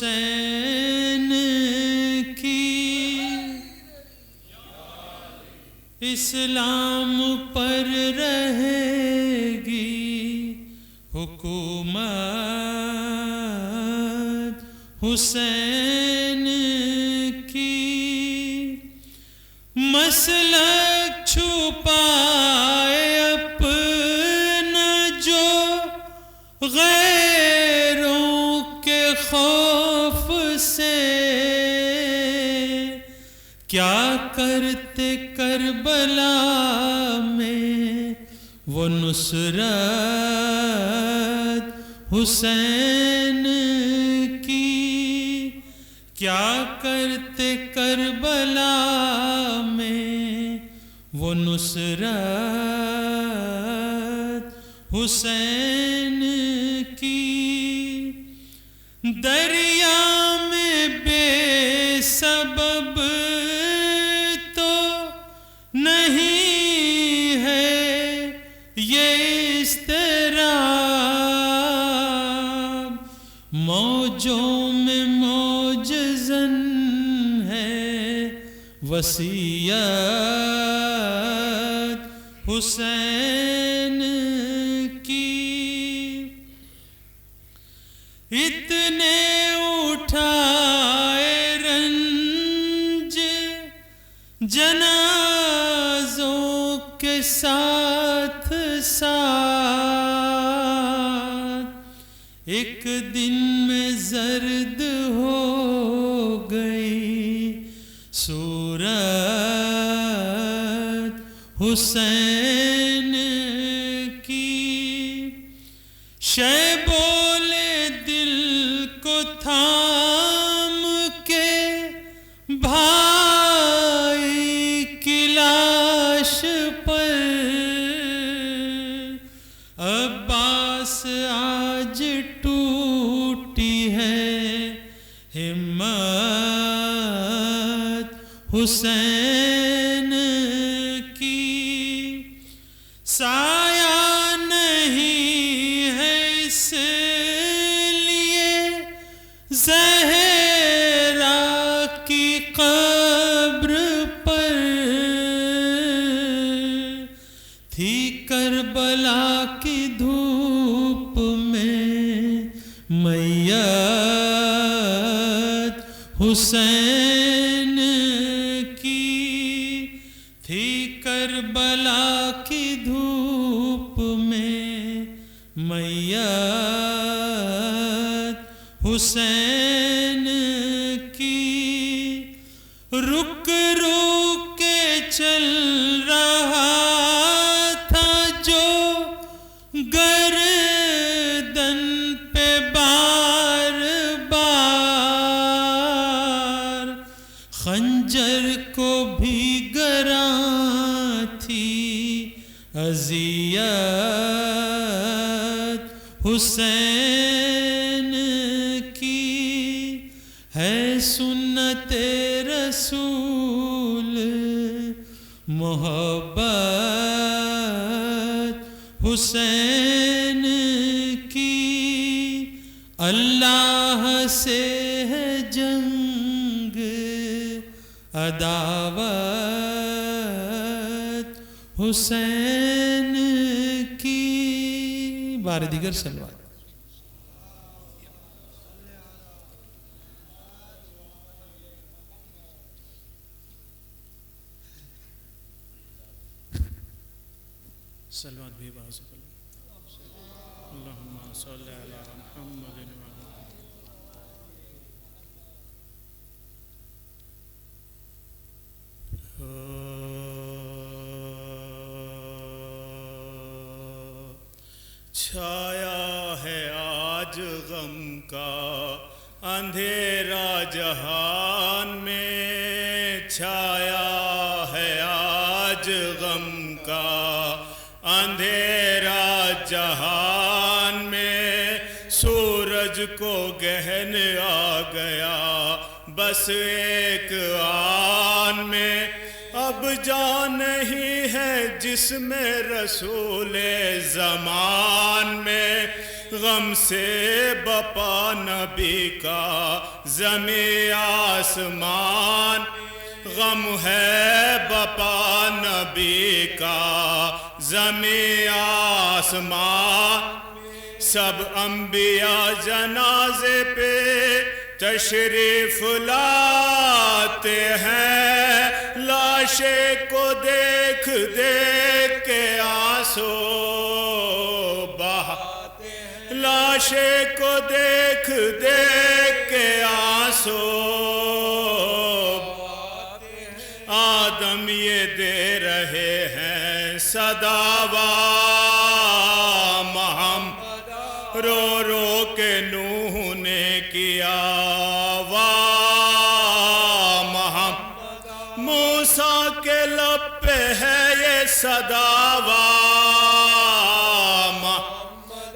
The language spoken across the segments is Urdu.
حسین کی اسلام پر رہے گی حکومت حسین کی مسلک چھپائے اپنا جو غیروں کے خوف سے کیا کرتے کربلا میں وہ نصرت حسین کی کیا کرتے کربلا میں وہ نصرت حسین کی دریا میں بے سبب تو نہیں ہے یہ اضطراب موجوں میں موج زن ہے وصیت حسین کی اتنے اٹھائے رنج جنازوں کے ساتھ ساتھ ایک دن میں زرد ہو گئی صورت حسین کی شیبولے دل کو تھام کے بھائی کی لاش پر عباس آج ٹوٹی ہے ہمت حسین کی سایہ نہیں ہے اس لیے زہرا کی قبر پر تھی کربلا کی دھوپ میں میت حسین کی تھی کربلا کی دھوپ میں میت حسین کی رک رک کے چل رہا تھا جو گردن پہ بار بار خنجر کو بھی گراں تھی اذیت حسین کی ہے سنت رسول محبت حسین کی اللہ سے ہے جنگ عداوت حسین کی بار دیگر سلوات سلوات بھی باز اللہم صلی علی محمد چھایا ہے آج غم کا اندھیرا جہان میں چھایا ہے آج غم کا اندھیرا جہان میں سورج کو گہن آ گیا بس ایک آن میں اب جان نہیں ہے جس میں رسول زمان میں غم سے بپا نبی کا زمیں آسمان، غم ہے بپا نبی کا زمیں آسمان، سب انبیاء جنازے پہ تشریف لاتے ہیں، لاشے کو دیکھ دیکھ کے آنسو بہاتے ہیں، لاشے کو دیکھ دیکھ کے آنسو بہاتے ہیں، آدم یہ دے رہے ہیں صداوا محمد، رو رو کے نوح نے کیا موسیٰ کے لب پہ ہے یہ صداوا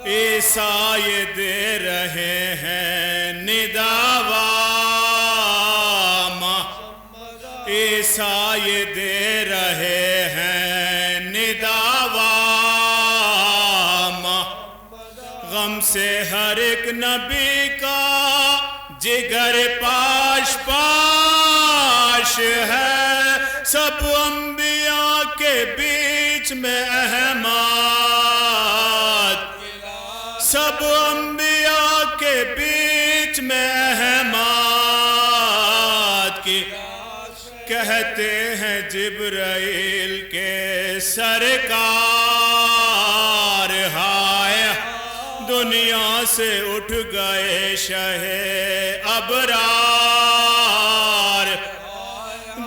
عیسیٰ یہ دے رہے ہیں نداوا، عیسیٰ یہ دے رہے ہیں نداوا، غم سے ہر ایک نبی کا جگر پاش پاش ہے، سب انبیاء کے بیچ میں احمد، سب انبیاء کے بیچ میں احمد کی کہتے ہیں جبرائیل کے سرکار، ہائے دنیا سے اٹھ گئے شہ ابرار،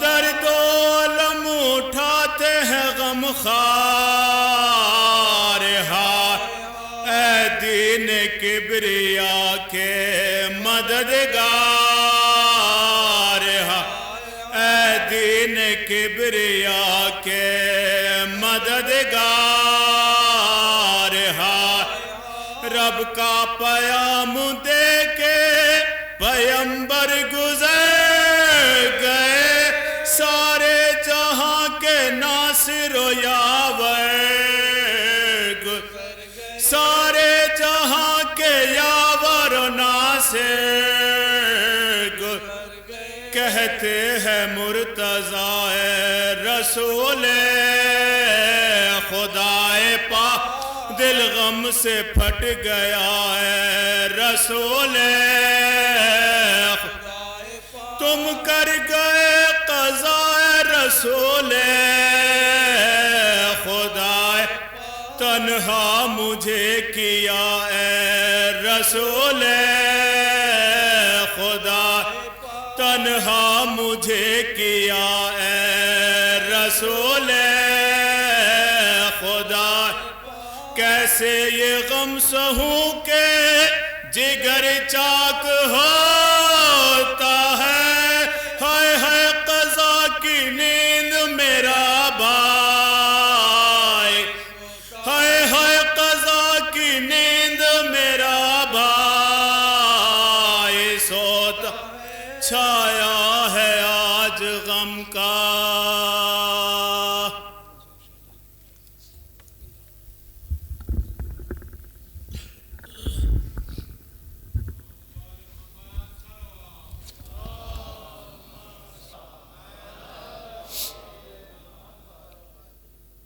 درد و علم اٹھاتے ہیں غم خوار، اے دین کبریا کے مددگار، اے دین کبریا کے مددگار، رب کا پیام دے کے پیمبر گزر گئے، سارے جہاں کے ناصر و یاور، سارے جہاں کے یاور و ناصر، کہتے ہیں مرتضی رسول خدا پاک، دل غم سے پھٹ گیا ہے رسول، تم کر گئے قضاء رسول خدا، تنہا مجھے کیا اے رسول خدا، تنہا مجھے کیا اے رسول خدا، کیسے یہ غم سہوں کہ جگر چاک ہوتا ہے، ہائے ہائے قضا کی نیند میرا بھائی، ہائے ہائے قضا کی نیند میرا بھائی، سوتا چھایا ہے آج غم کا،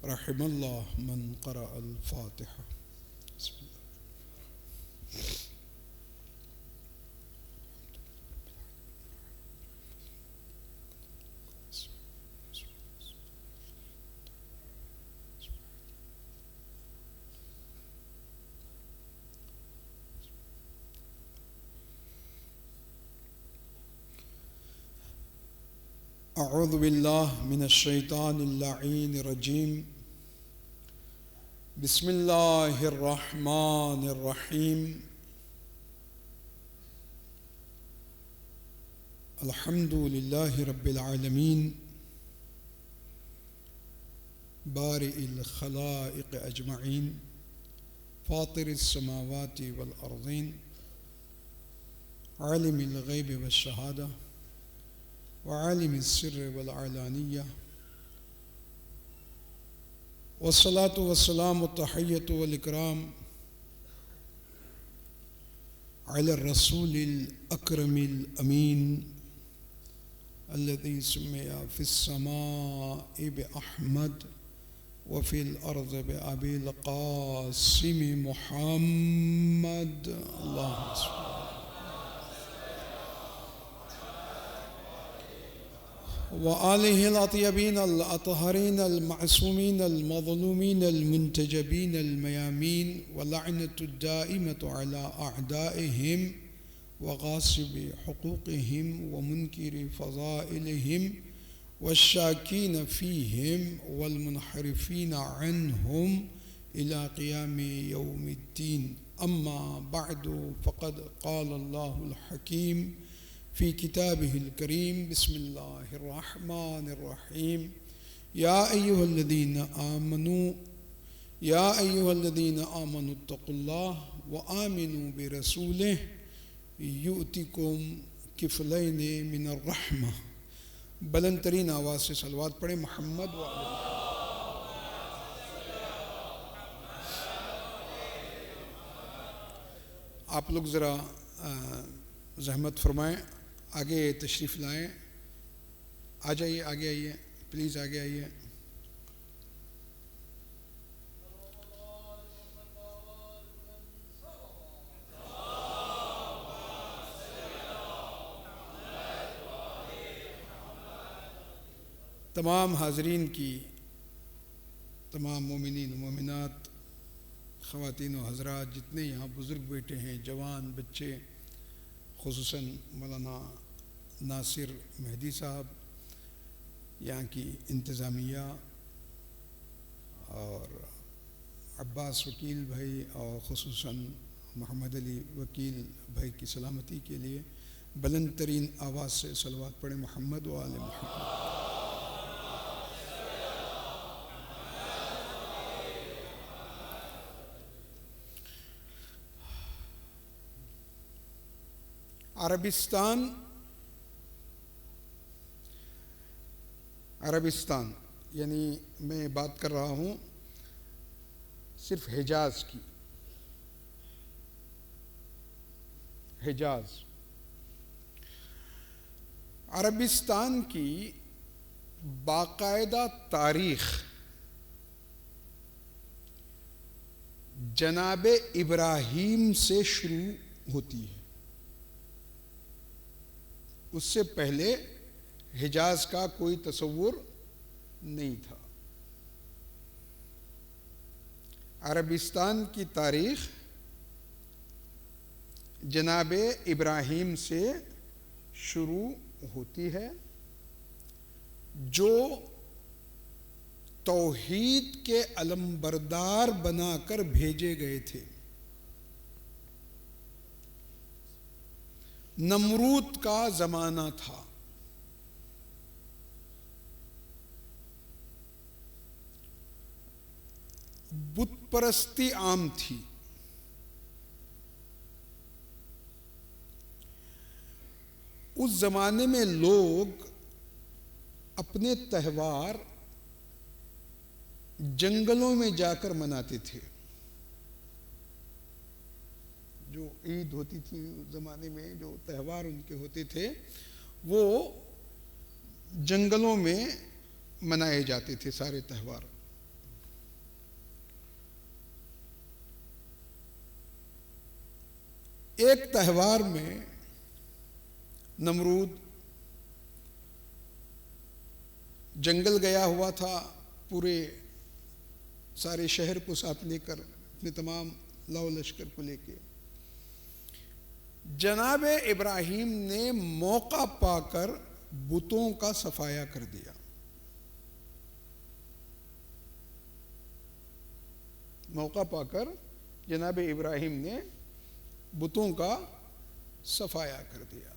رحم اللہ من قرأ الفاتحہ. بسم اللہ. اعوذ باللہ من الشیطان اللعین الرجیم. بسم اللہ الرحمن الرحیم. الحمد للہ رب العالمین بارئ الخلائق اجمعین فاطر السماوات والارضین عالم الغیب والشہادہ وعالم السر والعلانیہ والصلاة والسلام والتحیۃ والاکرام على الرسول الأكرم الأمين الذي سمي في السماء بأحمد وفي الأرض بأبي القاسم محمد. اللهم صل وآله الأطيبين الأطهرين المعصومين المظلومين المنتجبين الميامين، واللعنة الدائمة على أعدائهم وغاصب حقوقهم ومنكر فضائلهم والشاكين فيهم والمنحرفين عنهم إلى قيام يوم الدين. أما بعد، فقد قال الله الحكيم في كتابه الكريم: بسم الله الرحمن الرحيم. يا أيها الذين آمنوا اتقوا الله وآمنوا برسوله يؤتكم كفلين من الرحمة. بلند ترین آواز سے صلوات پڑھیں محمد و علیہ. آپ لوگ ذرا زحمت فرمائیں، آگے تشریف لائیں. آ جائیے، آگے آئیے، پلیز آگے آئیے. تمام حاضرین کی، تمام مومنین و مومنات، خواتین و حضرات، جتنے یہاں بزرگ بیٹھے ہیں، جوان بچے، خصوصاً مولانا ناصر مہدی صاحب، یہاں کی انتظامیہ اور عباس وکیل بھائی، اور خصوصاً محمد علی وکیل بھائی کی سلامتی کے لیے بلند ترین آواز سے صلوات پڑھیں محمد و آل محمد. عربستان یعنی میں بات کر رہا ہوں صرف حجاز کی. حجاز، عربستان کی باقاعدہ تاریخ جناب ابراہیم سے شروع ہوتی ہے. اس سے پہلے حجاز کا کوئی تصور نہیں تھا. عربستان کی تاریخ جناب ابراہیم سے شروع ہوتی ہے، جو توحید کے علمبردار بنا کر بھیجے گئے تھے. نمرود کا زمانہ تھا. بت پرستی عام تھی. اس زمانے میں لوگ اپنے تہوار جنگلوں میں جا کر مناتے تھے. جو عید ہوتی تھی اس زمانے میں، جو تہوار ان کے ہوتے تھے، وہ جنگلوں میں منائے جاتے تھے سارے تہوار. ایک تہوار میں نمرود جنگل گیا ہوا تھا، پورے سارے شہر کو ساتھ لے کر، اپنے تمام لو لشکر کو لے کے. جناب ابراہیم نے موقع پا کر بتوں کا صفایا کر دیا. موقع پا کر جناب ابراہیم نے بتوں کا صفایا کر دیا.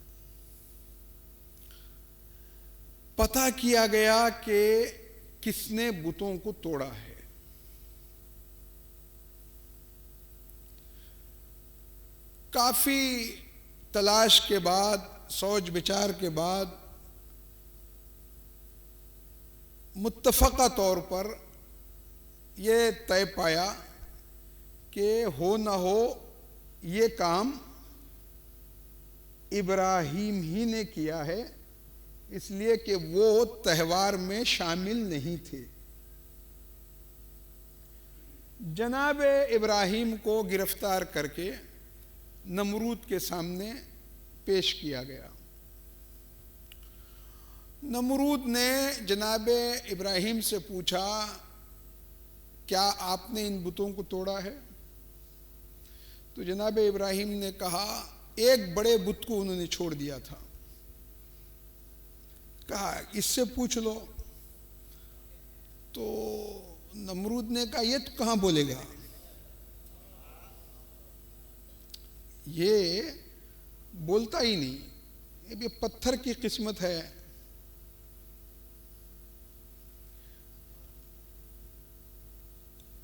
پتہ کیا گیا کہ کس نے بتوں کو توڑا ہے. کافی تلاش کے بعد، سوچ بچار کے بعد، متفقہ طور پر یہ طے پایا کہ ہو نہ ہو یہ کام ابراہیم ہی نے کیا ہے، اس لیے کہ وہ تہوار میں شامل نہیں تھے۔ جناب ابراہیم کو گرفتار کر کے نمرود کے سامنے پیش کیا گیا۔ نمرود نے جناب ابراہیم سے پوچھا، کیا آپ نے ان بتوں کو توڑا ہے؟ تو جناب ابراہیم نے کہا، ایک بڑے بت کو انہوں نے چھوڑ دیا تھا۔ کہا اس سے پوچھ لو۔ تو نمرود نے کہا یہ تو کہاں بولے گا، یہ بولتا ہی نہیں، یہ پتھر کی قسمت ہے۔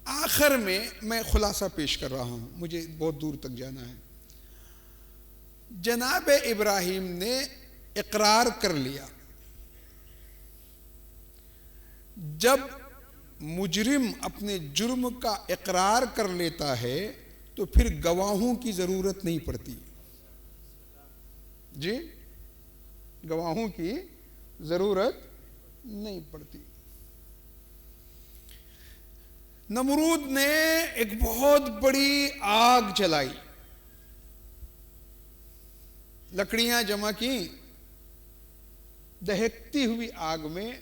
آخر میں خلاصہ پیش کر رہا ہوں، مجھے بہت دور تک جانا ہے۔ جناب ابراہیم نے اقرار کر لیا۔ جب مجرم اپنے جرم کا اقرار کر لیتا ہے تو پھر گواہوں کی ضرورت نہیں پڑتی۔ جی، گواہوں کی ضرورت نہیں پڑتی۔ نمرود نے ایک بہت بڑی آگ جلائی، لکڑیاں جمع کی، دہکتی ہوئی آگ میں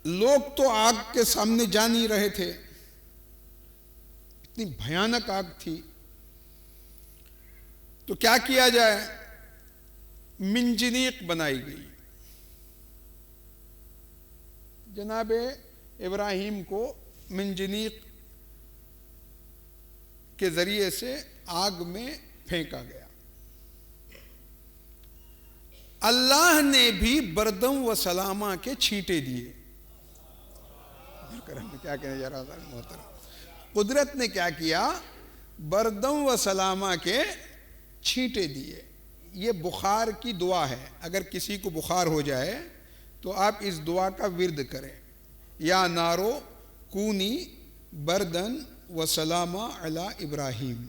لوگ تو آگ کے سامنے جا نہیں رہے تھے، اتنی بھیانک آگ تھی۔ تو کیا کیا جائے؟ منجنیق بنائی گئی، جناب ابراہیم کو منجنیق کے ذریعے سے آگ میں پھینکا گیا۔ اللہ نے بھی بردم و سلامہ کے چھینٹے دیے۔ کیا کہنے جا رہا تھا محترم؟ قدرت نے کیا کیا؟ بردم و سلامہ کے چھینٹے دیے۔ یہ بخار کی دعا ہے، اگر کسی کو بخار ہو جائے تو آپ اس دعا کا ورد کریں، یا نارو کونی بردن و سلامہ علی ابراہیم۔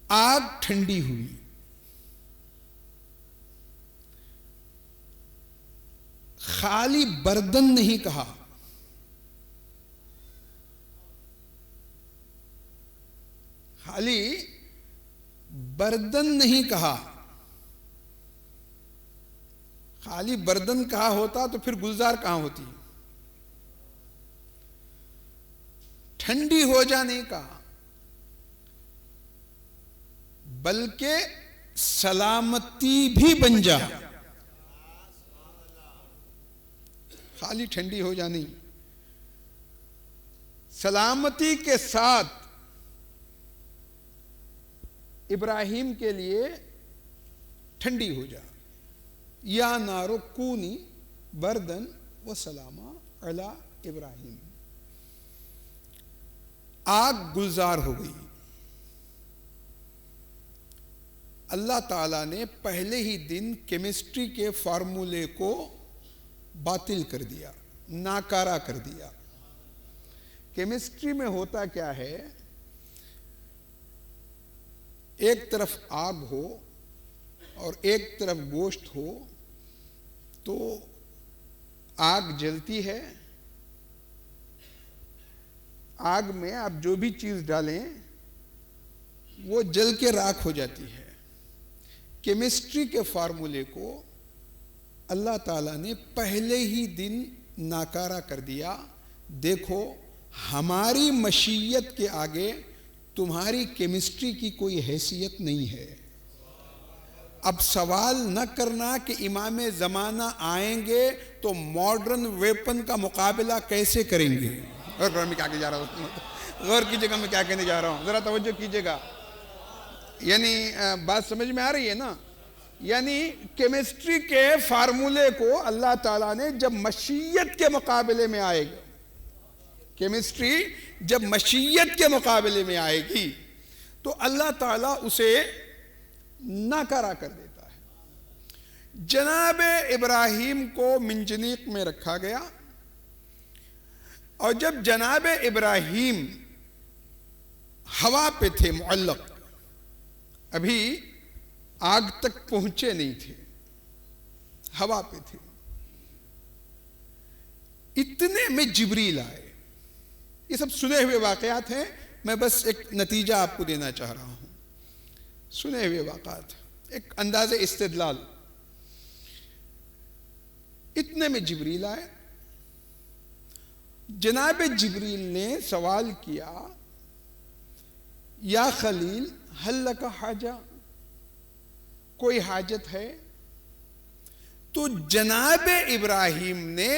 آگ ٹھنڈی ہوئی، خالی بردن نہیں کہا، خالی بردن نہیں کہا، خالی بردن کہا ہوتا تو پھر گلزار کہاں ہوتی؟ ٹھنڈی ہو جا نہیں کہا، بلکہ سلامتی بھی بن جا۔ خالی ٹھنڈی ہو جا نہیں، سلامتی کے ساتھ ابراہیم کے لیے ٹھنڈی ہو جا۔ یا نارو کونی بردن و سلامہ علی ابراہیم۔ آگ گلزار ہو گئی۔ اللہ تعالیٰ نے پہلے ہی دن کیمسٹری کے فارمولے کو باطل کر دیا، ناکارہ کر دیا۔ کیمسٹری میں ہوتا کیا ہے؟ ایک طرف آگ ہو اور ایک طرف گوشت ہو تو آگ جلتی ہے، آگ میں آپ جو بھی چیز ڈالیں وہ جل کے راکھ ہو جاتی ہے۔ کیمسٹری کے فارمولے کو اللہ تعالیٰ نے پہلے ہی دن ناکارہ کر دیا۔ دیکھو ہماری مشیت کے آگے تمہاری کیمسٹری کی کوئی حیثیت نہیں ہے۔ اب سوال نہ کرنا کہ امام زمانہ آئیں گے تو ماڈرن ویپن کا مقابلہ کیسے کریں گے۔ غور میں کیا کہنے جا رہا ہوں، غور کیجئے گا میں کیا کہنے جا رہا ہوں، ذرا توجہ کیجئے گا۔ یعنی بات سمجھ میں آ رہی ہے نا؟ یعنی کیمسٹری کے فارمولے کو اللہ تعالیٰ نے جب مشیت کے مقابلے میں آئے گا، کیمسٹری جب مشیت کے مقابلے میں آئے گی تو اللہ تعالیٰ اسے ناکارہ کر دیتا ہے۔ جناب ابراہیم کو منجنیق میں رکھا گیا، اور جب جناب ابراہیم ہوا پہ تھے معلق، ابھی آگ تک پہنچے نہیں تھے، ہوا پہ تھے، اتنے میں جبریل آئے. یہ سب سنے ہوئے واقعات ہیں، میں بس ایک نتیجہ آپ کو دینا چاہ رہا ہوں. سنے ہوئے واقعات، ایک انداز استدلال. اتنے میں جبریل آئے. جناب جبریل نے سوال کیا، یا خلیل ہل لک حاجہ، کوئی حاجت ہے؟ تو جناب ابراہیم نے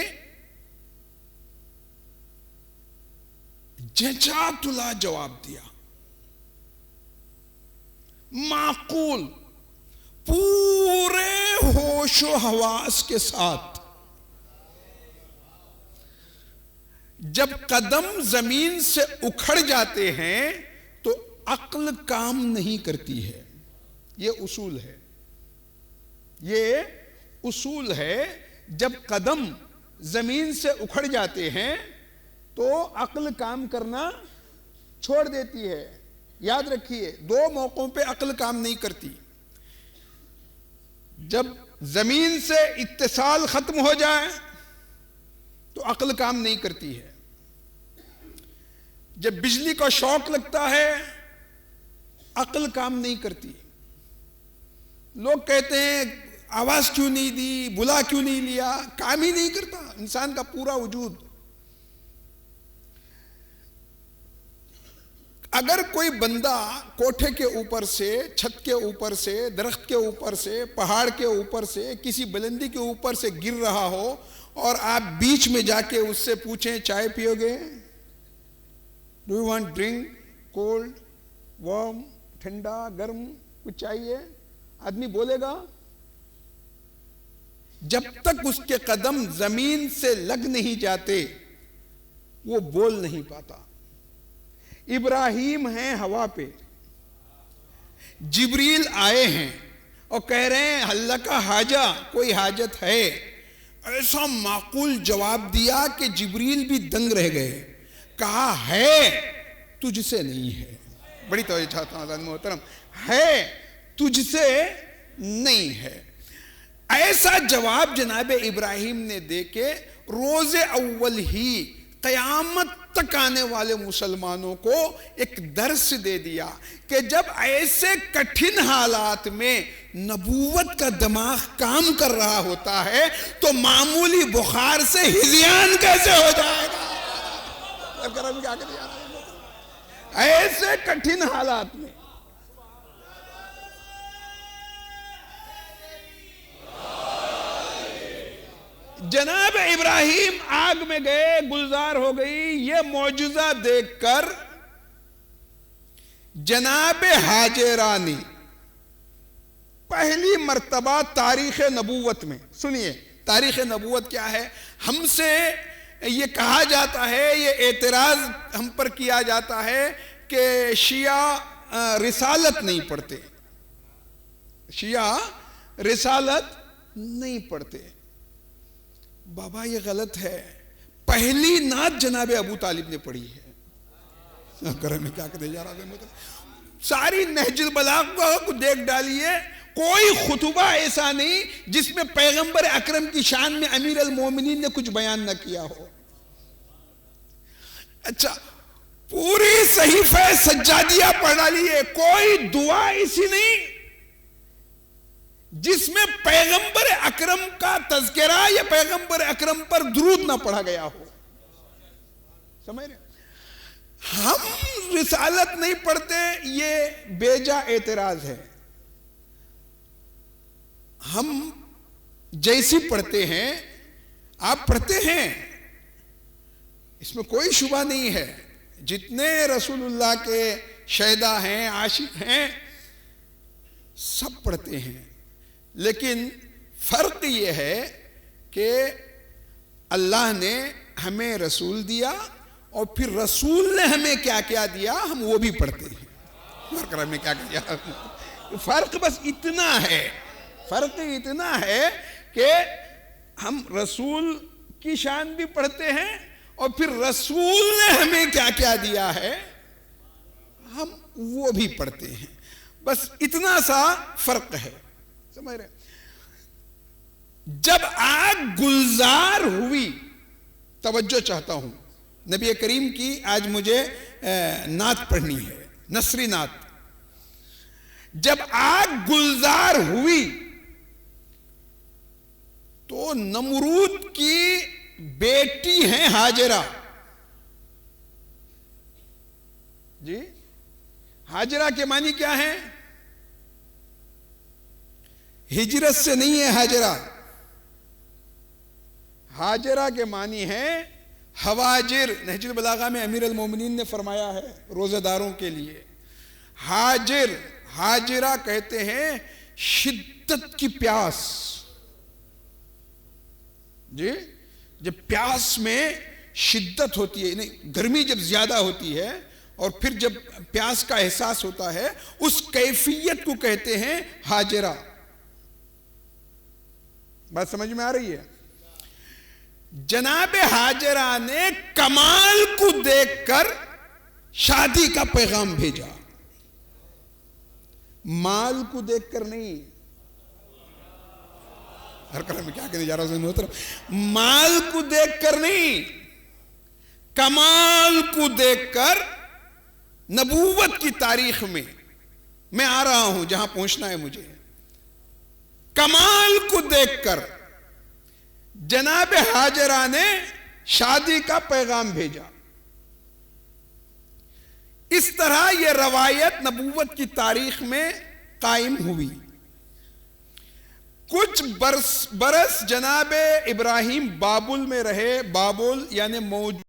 جچا تلا جواب دیا، معقول، پورے ہوش و حواس کے ساتھ. جب قدم زمین سے اکھڑ جاتے ہیں تو عقل کام نہیں کرتی ہے. یہ اصول ہے، یہ اصول ہے. جب قدم زمین سے اکھڑ جاتے ہیں تو عقل کام کرنا چھوڑ دیتی ہے. یاد رکھیے، دو موقعوں پہ عقل کام نہیں کرتی. جب زمین سے اتصال ختم ہو جائے تو عقل کام نہیں کرتی ہے. جب بجلی کا شاک لگتا ہے عقل کام نہیں کرتی. لوگ کہتے ہیں آواز کیوں نہیں دی، بلا کیوں نہیں لیا، کام ہی نہیں کرتا انسان کا پورا وجود. اگر کوئی بندہ کوٹھے کے اوپر سے، چھت کے اوپر سے، درخت کے اوپر سے، پہاڑ کے اوپر سے، کسی بلندی کے اوپر سے گر رہا ہو اور آپ بیچ میں جا کے اس سے پوچھیں چائے پیو گے، do you want drink, cold, warm, ٹھنڈا، گرم، کچھ چاہیے، آدمی بولے گا؟ جب تک اس کے قدم زمین سے لگ نہیں جاتے وہ بول نہیں پاتا. ابراہیم ہیں ہوا پہ، جبریل آئے ہیں اور کہہ رہے ہیں اللہ کا حاجہ، کوئی حاجت ہے. ایسا معقول جواب دیا کہ جبریل بھی دنگ رہ گئے. کہا ہے تجھ سے نہیں ہے. بڑی توجہ چاہتا ہوں حضرات محترم، ہے تجھ سے نہیں ہے. ایسا جواب جناب ابراہیم نے دے کے روز اول ہی قیامت تک آنے والے مسلمانوں کو ایک درس دے دیا کہ جب ایسے کٹھن حالات میں نبوت کا دماغ کام کر رہا ہوتا ہے تو معمولی بخار سے ہذیان کیسے ہو جائے گا. ایسے کٹھن حالات میں جناب ابراہیم آگ میں گئے، گلزار ہو گئی. یہ معجزہ دیکھ کر جناب ہاجرہ نے پہلی مرتبہ تاریخ نبوت میں، سنیے تاریخ نبوت کیا ہے. ہم سے یہ کہا جاتا ہے، یہ اعتراض ہم پر کیا جاتا ہے کہ شیعہ رسالت نہیں پڑھتے، شیعہ رسالت نہیں پڑھتے. بابا یہ غلط ہے. پہلی نعت جناب ابو طالب نے پڑھی ہے. کرم میں کیا کہتے جا رہا ہے، ساری نہج البلاغہ کو دیکھ ڈالیے، کوئی خطبہ ایسا نہیں جس میں پیغمبر اکرم کی شان میں امیر المومنین نے کچھ بیان نہ کیا ہو. اچھا، پوری صحیفہ سجادیہ پڑھ ڈالیے، کوئی دعا ایسی نہیں جس میں پیغمبر اکرم کا تذکرہ یا پیغمبر اکرم پر درود نہ پڑھا گیا ہو. سمجھ رہے؟ ہم رسالت نہیں پڑھتے، یہ بیجا اعتراض ہے. ہم جیسی پڑھتے ہیں آپ پڑھتے ہیں، اس میں کوئی شبہ نہیں ہے. جتنے رسول اللہ کے شہداء ہیں، عاشق ہیں، سب پڑھتے ہیں. لیکن فرق یہ ہے کہ اللہ نے ہمیں رسول دیا اور پھر رسول نے ہمیں کیا کیا دیا ہم وہ بھی پڑھتے ہیں. فرق میں کیا کیا، فرق بس اتنا ہے. فرق اتنا ہے کہ ہم رسول کی شان بھی پڑھتے ہیں اور پھر رسول نے ہمیں کیا کیا دیا ہے ہم وہ بھی پڑھتے ہیں. بس اتنا سا فرق ہے, سمجھ رہے. جب آگ گلزار ہوئی, توجہ چاہتا ہوں, نبی کریم کی آج مجھے نعت پڑھنی ہے, نثری نعت. جب آگ گلزار ہوئی تو نمرود کی بیٹی ہیں ہاجرہ. جی, ہاجرہ کے معنی کیا ہے؟ ہجرت سے نہیں ہے ہاجرہ. ہاجرہ کے معنی ہے ہواجر. نہج البلاغہ میں امیر المومنین نے فرمایا ہے روزہ داروں کے لیے, ہاجر, ہاجرہ کہتے ہیں شدت کی پیاس. جی, جب پیاس میں شدت ہوتی ہے, نہیں گرمی جب زیادہ ہوتی ہے اور پھر جب پیاس کا احساس ہوتا ہے, اس کیفیت کو کہتے ہیں ہاجرہ. بات سمجھ میں آ رہی ہے؟ جناب ہاجرہ نے کمال کو دیکھ کر شادی کا پیغام بھیجا, مال کو دیکھ کر نہیں. ہر کلام میں کیا کہنے جا رہا ہوں, مال کو دیکھ کر نہیں, کمال کو دیکھ کر. نبوت کی تاریخ میں آ رہا ہوں جہاں پہنچنا ہے مجھے. کمال کو دیکھ کر جناب ہاجرہ نے شادی کا پیغام بھیجا. اس طرح یہ روایت نبوت کی تاریخ میں قائم ہوئی. کچھ برس جناب ابراہیم بابل میں رہے. بابل یعنی موجود